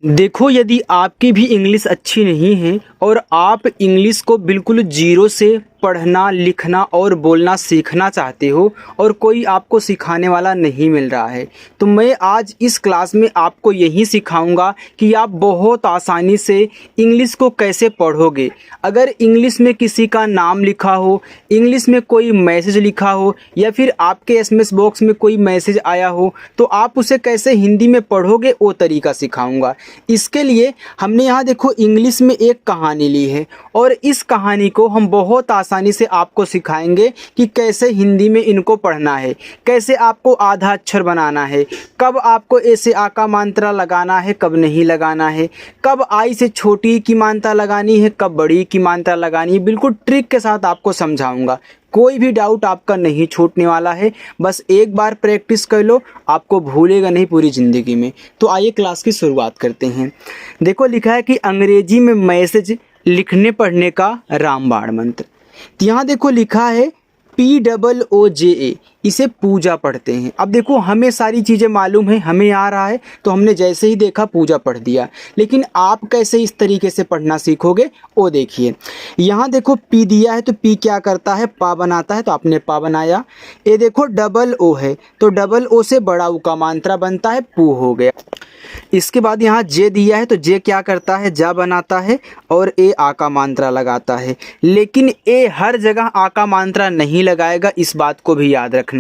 देखो, यदि आपकी भी इंग्लिश अच्छी नहीं है और आप इंग्लिश को बिल्कुल जीरो से पढ़ना, लिखना और बोलना सीखना चाहते हो और कोई आपको सिखाने वाला नहीं मिल रहा है, तो मैं आज इस क्लास में आपको यही सिखाऊंगा कि आप बहुत आसानी से इंग्लिश को कैसे पढ़ोगे। अगर इंग्लिश में किसी का नाम लिखा हो, इंग्लिश में कोई मैसेज लिखा हो या फिर आपके एसएमएस बॉक्स में कोई मैसेज आया हो, तो आप उसे कैसे हिंदी में पढ़ोगे वो तरीका सिखाऊंगा। इसके लिए हमने यहाँ देखो इंग्लिश में एक कहानी ली है और इस कहानी को हम बहुत आसानी से आपको सिखाएंगे कि कैसे हिंदी में इनको पढ़ना है, कैसे आपको आधा अक्षर बनाना है, कब आपको ऐसे आ का मात्रा लगाना है, कब नहीं लगाना है, कब आई से छोटी की मात्रा लगानी है, कब बड़ी की मात्रा लगानी है। बिल्कुल ट्रिक के साथ आपको समझाऊंगा, कोई भी डाउट आपका नहीं छूटने वाला है। बस एक बार प्रैक्टिस कर लो, आपको भूलेगा नहीं पूरी ज़िंदगी में। तो आइए क्लास की शुरुआत करते हैं। देखो लिखा है कि अंग्रेजी में मैसेज लिखने पढ़ने का रामबाण मंत्र। तो यहाँ देखो लिखा है POOJA, इसे पूजा पढ़ते हैं। अब देखो हमें सारी चीज़ें मालूम है, हमें आ रहा है, तो हमने जैसे ही देखा पूजा पढ़ दिया। लेकिन आप कैसे इस तरीके से पढ़ना सीखोगे वो देखिए। यहाँ देखो पी दिया है, तो पी क्या करता है, पा बनाता है, तो आपने पा बनाया। ये देखो डबल ओ है, तो डबल ओ से बड़ा ऊ का मात्रा बनता है, पू हो गया। इसके बाद यहाँ जे दिया है, तो जे क्या करता है, जा बनाता है और ए आ का मात्रा लगाता है। लेकिन ए हर जगह आ का मात्रा नहीं लगाएगा, इस बात को भी याद रखना।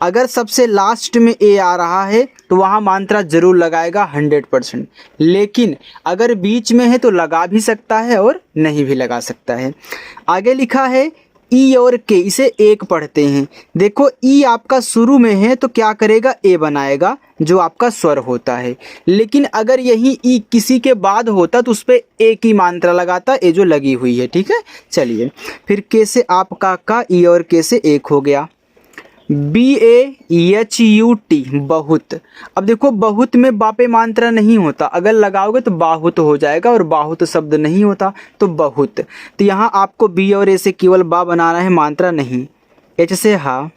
अगर सबसे लास्ट में ए आ रहा है तो वहाँ मात्रा ज़रूर लगाएगा 100%। लेकिन अगर बीच में है तो लगा भी सकता है और नहीं भी लगा सकता है। आगे लिखा है ई और के, इसे एक पढ़ते हैं। देखो ई आपका शुरू में है तो क्या करेगा, ए बनाएगा जो आपका स्वर होता है। लेकिन अगर यही ई किसी के बाद होता तो उस पर ए की मात्रा लगाता, ए जो लगी हुई है। ठीक है, चलिए फिर के से आपका का, ई और के से एक हो गया। BAHUT, बहुत। अब देखो बहुत में बापे मात्रा नहीं होता, अगर लगाओगे तो बाहुत हो जाएगा और बाहुत शब्द नहीं होता, तो बहुत। तो यहाँ आपको बी और ए से केवल बा बनाना है, मात्रा नहीं। एच से हा,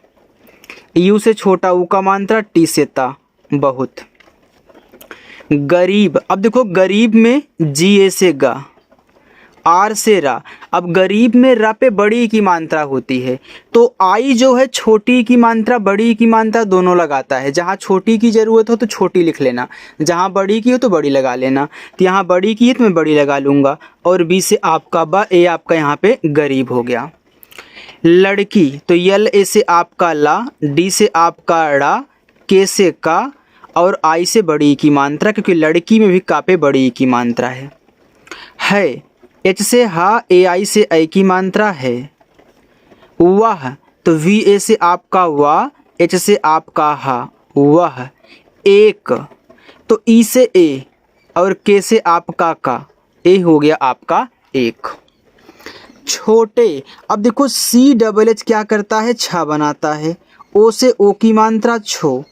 यू से छोटा ऊ का मात्रा, टी से ता, बहुत। गरीब, अब देखो गरीब में जी ए से गा, आर से रा। अब गरीब में रा पे बड़ी की मात्रा होती है, तो आई जो है छोटी की मात्रा बड़ी की मात्रा दोनों लगाता है। जहाँ छोटी की ज़रूरत हो तो छोटी लिख लेना, जहाँ बड़ी की हो तो बड़ी लगा लेना। तो यहाँ बड़ी की है तो मैं बड़ी लगा लूँगा। और बी से आपका बा, ए आपका यहाँ पे गरीब हो गया। लड़की, तो यल ए से आपका ला, डी से आपका ड़ा, के से का और आई से बड़ी की मात्रा, क्योंकि लड़की में भी का पे बड़ी की मात्रा है। एच से हा, ए आई से ऐ की मात्रा है। वह, तो वी ए से आपका वाह, एच से आपका हा, वह। एक, तो ई से ए और के से आपका का, ए हो गया आपका एक। छोटे, अब देखो CHH क्या करता है, छा बनाता है। ओ से ओ की मात्रा छो,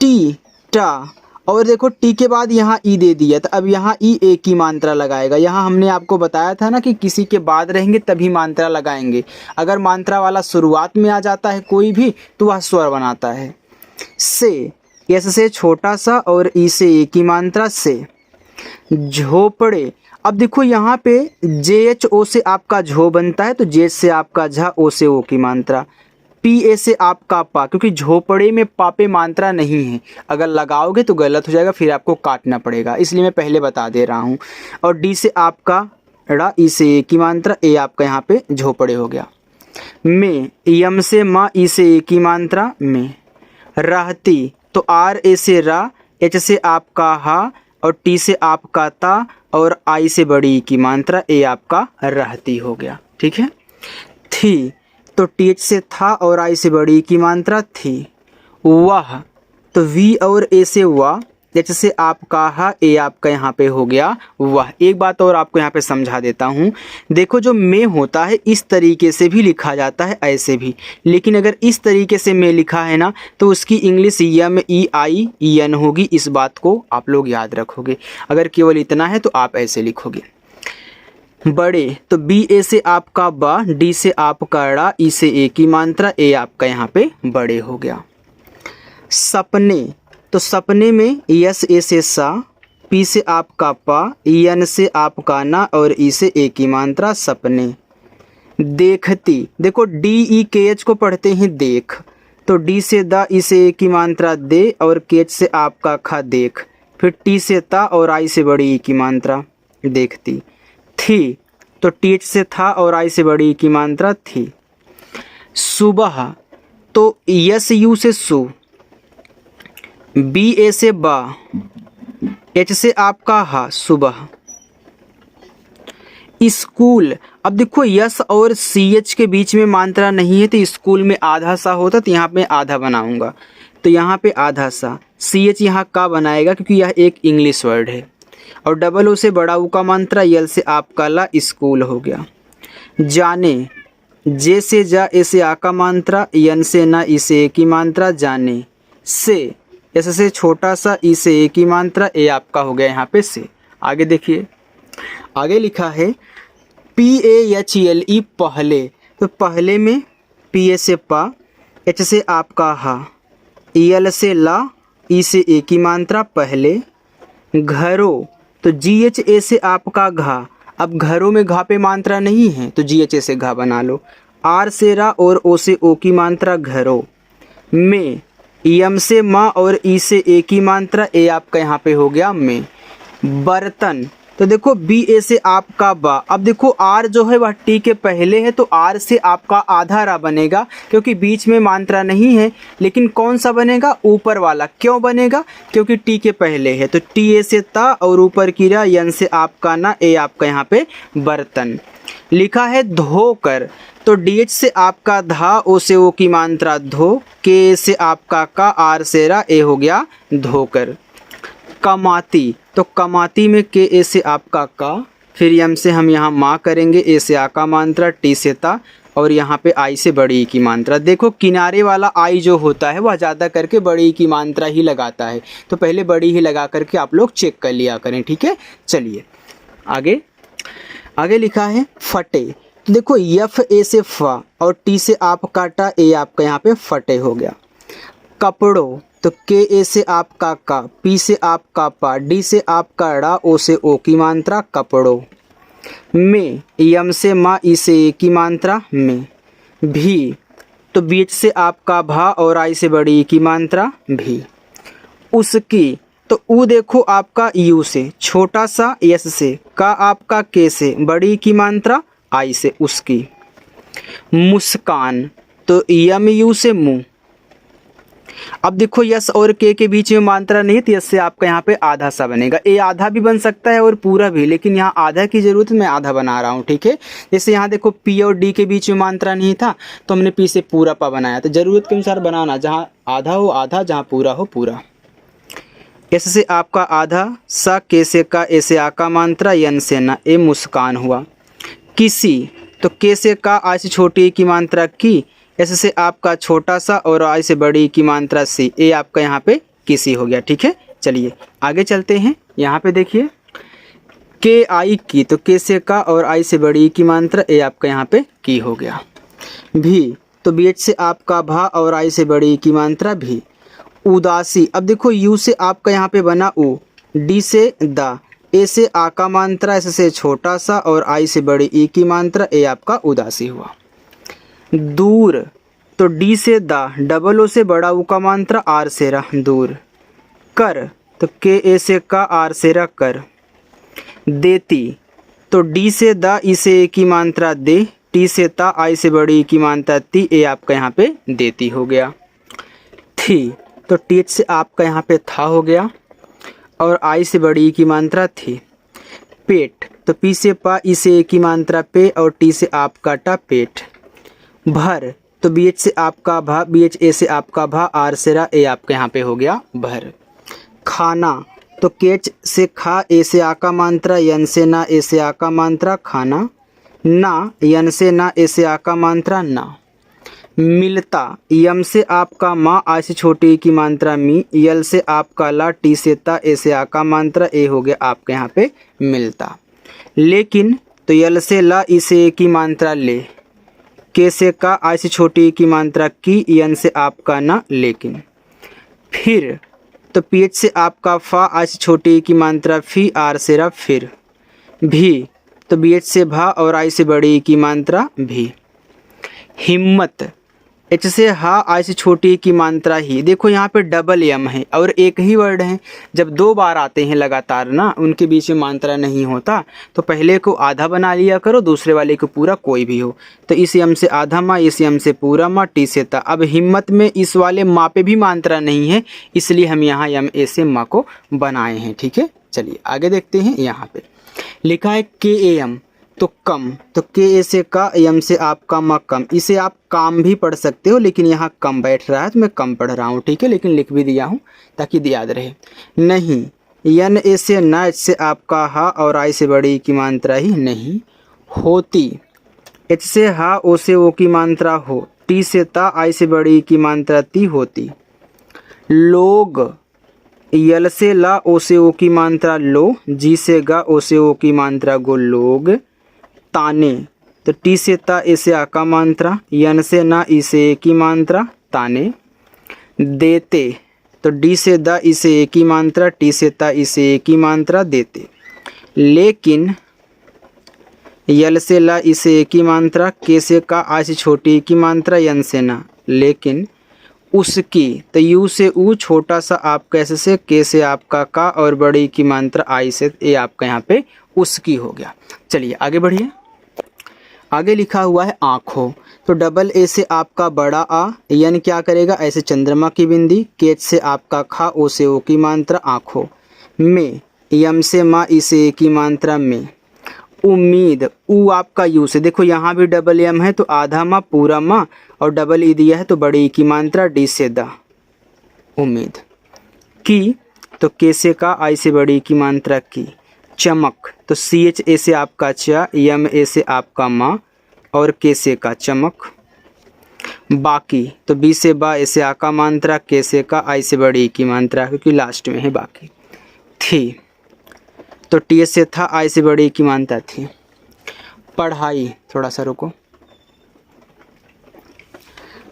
टी टा, और देखो टी के बाद यहाँ ई दे दिया, तो अब यहाँ ई ए की मात्रा लगाएगा। यहाँ हमने आपको बताया था ना कि किसी के बाद रहेंगे तभी मात्रा लगाएंगे। अगर मात्रा वाला शुरुआत में आ जाता है कोई भी तो वह स्वर बनाता है। से, एस से छोटा सा और ई से ए की मात्रा, से। झोपड़े, अब देखो यहाँ पे JHO से आपका झो बनता है, तो जे से आपका झा, ओ से ओ की मात्रा। PA से आपका पा, क्योंकि झोपड़े में पापे मात्रा नहीं है, अगर लगाओगे तो गलत हो जाएगा, फिर आपको काटना पड़ेगा, इसलिए मैं पहले बता दे रहा हूँ। और डी से आपका ड़ा, ई से ए की मात्रा, ए आपका यहाँ पे झोपड़े हो गया। में, यम से माँ, ई से ए की मात्रा, में। रहती, तो आर ए से रा, एच से आपका हा और टी से आपका ता और आई से बड़ी की मात्रा, ए आपका रहती हो गया। ठीक है। थी, तो TH से था और आई से बड़ी की मात्रा, थी। वाह, तो वी और ए से वाह, एच से आपका हा, ए आपका यहाँ पे हो गया वाह। एक बात और आपको यहाँ पे समझा देता हूँ। देखो जो में होता है इस तरीके से भी लिखा जाता है, ऐसे भी। लेकिन अगर इस तरीके से में लिखा है ना तो उसकी इंग्लिश YMEIEN होगी, इस बात को आप लोग याद रखोगे। अगर केवल इतना है तो आप ऐसे लिखोगे। बड़े, तो BA से आपका बा, डी से आपका ड़ा, ई से ए की मात्रा, ए आपका यहाँ पे बड़े हो गया। सपने, तो सपने में यस ए से सा, पी से आपका पा, यन से आपका ना और ई से ए की मात्रा सपने। देखती, देखो डी ई के एच को पढ़ते हैं देख, तो डी से दा, ई से ए की मात्रा दे और के एच से आपका खा देख, फिर टी से ता और आई से बड़ी ई की मात्रा देखती। थी, तो टी एच से था और आई से बड़ी ई की मात्रा थी। सुबह, तो यस यू से सु, बी ए से बा, एच से आपका हा सुबह। स्कूल, अब देखो यस और सी एच के बीच में मात्रा नहीं है तो स्कूल में आधा सा होता, तो यहाँ पे आधा बनाऊंगा, तो यहाँ पे आधा सा, सी एच यहाँ का बनाएगा क्योंकि यह एक इंग्लिश वर्ड है। और डबल ओ से बड़ा ऊ का मात्रा, यल से आपका ला, स्कूल हो गया। जाने, जे से जा, ए से आ का मात्रा, यन से ना, ई से ए की मात्रा जाने। से, एस से छोटा सा, ई से ए की मात्रा, ए आपका हो गया यहाँ पे से। आगे देखिए, आगे लिखा है P A H L E पहले, तो पहले में पी ए से पा, एच से आपका हा, यल से ला, ई से ए की मात्रा पहले। घरों, तो जी एच ए से आपका घा, अब घरों में घा पे मात्रा नहीं है तो जी एच ए से घा बना लो। आर से रा और ओ से ओ की मात्रा घरों। में, यम से माँ और ई से ए की मात्रा, ए आपका यहाँ पे हो गया में। बर्तन, तो देखो बी ए से आपका बा, अब देखो आर जो है वह टी के पहले है तो आर से आपका आधा रा बनेगा क्योंकि बीच में मात्रा नहीं है, लेकिन कौन सा बनेगा, ऊपर वाला। क्यों बनेगा, क्योंकि टी के पहले है, तो टी ए से ता और ऊपर की रा, यन से आपका ना, ए आपका यहाँ पे बर्तन। लिखा है धोकर, तो डी एच से आपका धा, ओ से ओ की मात्रा धो, के से आपका का, आर से रा, ए हो गया धोकर। कमाती, तो कमाती में के ए से आपका का, फिर यम से हम यहाँ माँ करेंगे, ए से आ का मात्रा, टी से ता और यहाँ पे आई से बड़ी ई की मात्रा। देखो किनारे वाला आई जो होता है वह ज़्यादा करके बड़ी ई की मात्रा ही लगाता है, तो पहले बड़ी ही लगा करके आप लोग चेक कर लिया करें, ठीक है। चलिए आगे, आगे लिखा है फटे, तो देखो यफ ए से फा और टी से आप काटा, ए आपका यहाँ पे फटे हो गया। कपड़ों, तो के ए से आपका का, पी से आपका पा, डी से आपका ड़ा, ओ से ओ की मात्रा कपड़ों। में, यम से माँ, ई से ए की मात्रा में। भी, तो बीच से आपका भा और आई से बड़ी ई की मात्रा भी। उसकी, तो ऊ देखो आपका यू से, छोटा सा यस से, का आपका के से, बड़ी की मात्रा आई से उसकी। मुस्कान, तो यम यू से मुँह, अब देखो यस और के बीच में मात्रा नहीं तो यस से आपका यहाँ पे आधा सा बनेगा। ए आधा भी बन सकता है और पूरा भी, लेकिन यहाँ आधा की जरूरत है, मैं आधा बना रहा हूँ, ठीक है। जैसे यहाँ देखो पी और डी के बीच में मात्रा नहीं था तो हमने पी से पूरा पा बनाया, तो जरूरत के अनुसार बनाना, जहाँ आधा हो आधा, जहाँ पूरा हो पूरा। एस से आपका आधा, सा के से का, ए से आ का मात्रा, यन से ना, ए मुस्कान हुआ। किसी, तो के से का, आई से छोटी की मात्रा की, एस से आपका छोटा सा और आई से बड़ी की मात्रा सी, ए आपका यहाँ पे किसी हो गया, ठीक है। चलिए आगे चलते हैं, यहाँ पे देखिए के आई की, तो के से का और आई से बड़ी की मात्रा, ए आपका यहाँ पे की हो गया। भी, तो बी एच से आपका भा और आई से बड़ी की मात्रा भी। उदासी, अब देखो यू से आपका यहाँ पे बना ऊ, डी से दा, ए से आ का मात्रा, एस से छोटा सा और आई से बड़ी ई की मात्रा, ए आपका उदासी हुआ। दूर, तो डी से दा, डबल ओ से बड़ा ऊ का मात्रा, आर से रा, दूर। कर, तो के ए से का, आर से रा, कर। देती, तो डी से दा, ई से ए की मात्रा दे, टी से ता, आई से बड़ी ई की मात्रा ती, ए आपका यहाँ पे देती हो गया। थी, तो टी एच से आपका यहाँ पे था हो गया और आई से बड़ी ई की मात्रा थी। पेट, तो पी से पा, ई से ए की मात्रा पे और टी से आपका टा, पेट। भर, तो बी एच से आपका भा, बी एच ए से आपका भा, आर से रा, ए आपके यहाँ पे हो गया भर। खाना, तो केच से खा, ए से आ का मात्रा, यन से ना, ए से आ का मात्रा खाना। ना, यन से ना, ए से आ का मात्रा ना। मिलता, यम से आपका माँ, आ से छोटी की मात्रा मी, यल से आपका ला, टी से ता, ए से आ का मात्रा, ए हो गया आपके यहाँ पे मिलता। लेकिन, तो यल से ला, ई से ए की मात्रा ले, के से का, आई से छोटी की मात्रा की, यन से आपका ना, लेकिन। फिर, तो पीएच से आपका फा, आ से छोटी की मात्रा फी, आर से रा फिर। भी तो बीएच से भा और आई से बड़ी की मात्रा भी। हिम्मत, एच से हा, आई से छोटी की मात्रा ही। देखो यहाँ पे डबल एम है और एक ही वर्ड है। जब दो बार आते हैं लगातार ना, उनके बीच में मात्रा नहीं होता, तो पहले को आधा बना लिया करो, दूसरे वाले को पूरा, कोई भी हो। तो इस यम से आधा माँ, इस यम से पूरा माँ, टी से ता। अब हिम्मत में इस वाले माँ पे भी मात्रा नहीं है, इसलिए हम यहाँ यम ए से माँ को बनाए हैं। ठीक है, चलिए आगे देखते हैं। यहाँ पे लिखा है के ए एम, तो कम, तो के ए से का, एम से आपका मा कम। इसे आप काम भी पढ़ सकते हो, लेकिन यहाँ कम बैठ रहा है तो मैं कम पढ़ रहा हूँ। ठीक है, लेकिन लिख भी दिया हूँ ताकि याद रहे। नहीं, यन ए से ना, एच से आपका हा और आई से बड़ी की मात्रा ही नहीं। होती, एच से हा, ओ से ओ की मात्रा हो, टी से ता, आई से बड़ी की मात्रा ती, होती। लोग, यल से ला, ओ से ओ की मात्रा लो, जी से गा, ओ से ओ की मात्रा गो, लोग। ताने, तो टी से ता, ए से आ का मात्रा, यन से ना, ई से ए की मात्रा, ताने। देते, तो डी से दा, ई से ए की मात्रा, टी से ता, ई से ए की मात्रा, देते। लेकिन, यल से ला, ई से ए की मात्रा, के से का, आ से छोटी की मात्रा, यन से ना। लेकिन उसकी, तो यू से ऊ, छोटा सा आप कैसे से, के से आपका का और बड़ी की मात्रा आई से, ये आपका यहाँ पे उसकी हो गया। चलिए आगे बढ़िए। आगे लिखा हुआ है आँखों, तो डबल ए से आपका बड़ा आ, यन क्या करेगा, ऐसे चंद्रमा की बिंदी, केच से आपका खा, ओ से ओ की मात्रा, आँखों में। यम से माँ, ई से ए की मात्रा में। उम्मीद, ऊ आपका यू से, देखो यहाँ भी डबल एम है तो आधा माँ, पूरा माँ, और डबल ई दिया है तो बड़ी की मात्रा, डी से दा, उम्मीद। की, तो के से का, आई से बड़ी की मात्रा की। चमक, तो सी एच ए से आपका चा, यम ए से आपका माँ और के से का, चमक। बाकी, तो बी से बा, ए से आ का मात्रा, के से का, आई से बड़ी की मात्रा, क्योंकि लास्ट में है बाकी। थी, तो टी से था, आई से बड़ी की मात्रा थी। पढ़ाई, थोड़ा सा रुको,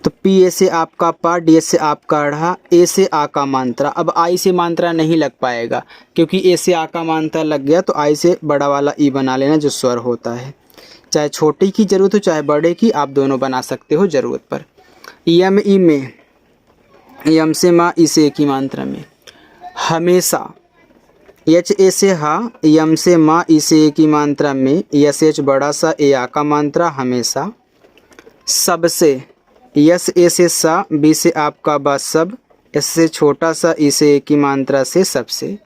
तो पी ए से आपका पा, डी से आपका ढ़ा, ए से आ का मात्रा। अब आई से मात्रा नहीं लग पाएगा, क्योंकि ए से आ का मात्रा लग गया तो आई से बड़ा वाला ई बना लेना जो स्वर होता है। चाहे छोटी की जरूरत हो चाहे बड़े की, आप दोनों बना सकते हो जरूरत पर। यम ई में, यम से माँ, ई से ए की मात्रा में। हमेशा, एच ए से हा, यम से माँ, ई से ए की मात्रा में, यस एच बड़ा सा, ए आ का मात्रा, हमेशा। सबसे, यस ए से सा, बी से आपका बा, सब, एस से छोटा सा, ई से ए की मात्रा से, सबसे।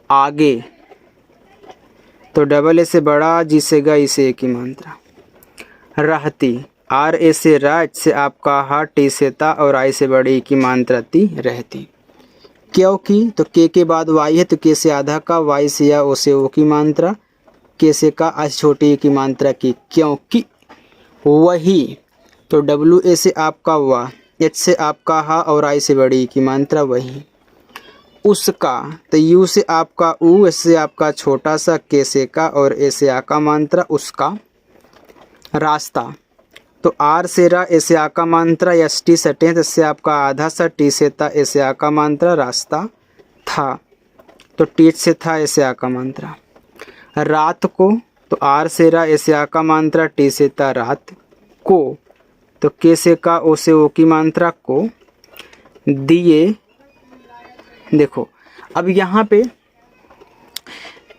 आगे, तो डबल ए से बड़ा, जी से गा, ई से ए की मात्रा। रहती, आर ए से रा, एच से आपका हा, टी से ता और आई से बड़ी की मात्रा ती, रहती। क्योंकि, तो के बाद वाई है तो के से आधा का, वाई से या, ओ से ओ की मात्रा, के से का, आज छोटी की मात्रा की। क्योंकि, वही, तो डब्ल्यू ए से आपका वाह, एच से आपका हा और आई से बड़ी की मात्रा, वही। उसका, तो यू से आपका ऊ, एस से आपका छोटा सा, के से का और ए से आ का मात्रा, उसका। रास्ता, तो आर से रा, ए से आ का मात्रा, एस टी सटे, तो इससे आपका आधा सा, टी से ता, ए से आ का मात्रा, रास्ता। था, तो टी से था, ए से आ का मात्रा। रात को, तो आर से रा, ए से आ का मात्रा, टी से ता, रात। को, तो के से का, ओ से ओ की मात्रा, को। दिए, देखो अब यहाँ पे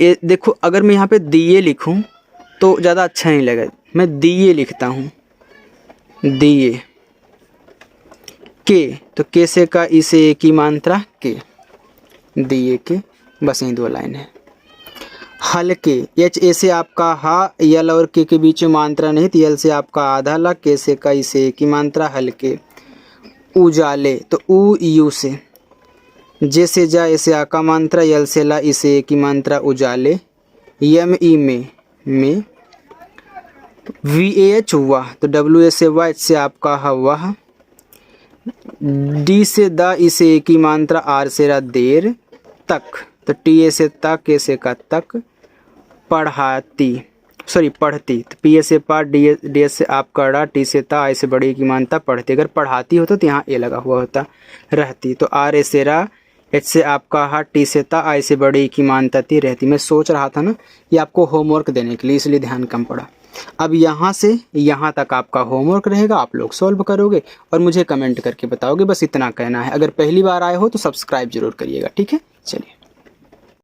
देखो, अगर मैं यहाँ पे दिए लिखूं तो ज़्यादा अच्छा नहीं लगेगा, मैं दिए लिखता हूँ, दिए। के, तो के से का, ई से ए की मात्रा, के, दिए के। बस यही दो लाइन है। हल्के, एच ए से आपका हा, यल और के बीच में मात्रा नहीं, तो यल से आपका आधा ला, के से का, ई से ए की मात्रा, हल्के। उजाले, तो ऊ यू से, जे से जा, ए से आ का मात्रा, यल से ला, ई से ए की मात्रा, उजाले। यम ई में। वी ए एच वाह, तो डब्ल्यू ए से वाह, एच से आपका हा, वाह। डी से दा, ई से ए की मात्रा, आर से रा, देर। तक, तो टी ए से ता, के से का, तक। पढ़ाती, सॉरी पढ़ती, तो पी ए से पा, डी ए से आपका ड़ा, टी से ता, आई से बड़ी की मात्रा, पढ़ती। अगर पढ़ाती होता तो यहाँ ए लगा हुआ होता। रहती, तो आर ए से रा, एच से आपका हा, टी से ता, आई से बड़ी की मानता ती रहती। मैं सोच रहा था ना ये आपको होमवर्क देने के लिए, इसलिए ध्यान कम पड़ा। अब यहाँ से यहाँ तक आपका होमवर्क रहेगा, आप लोग सॉल्व करोगे और मुझे कमेंट करके बताओगे, बस इतना कहना है। अगर पहली बार आए हो तो सब्सक्राइब जरूर करिएगा, ठीक है। चलिए।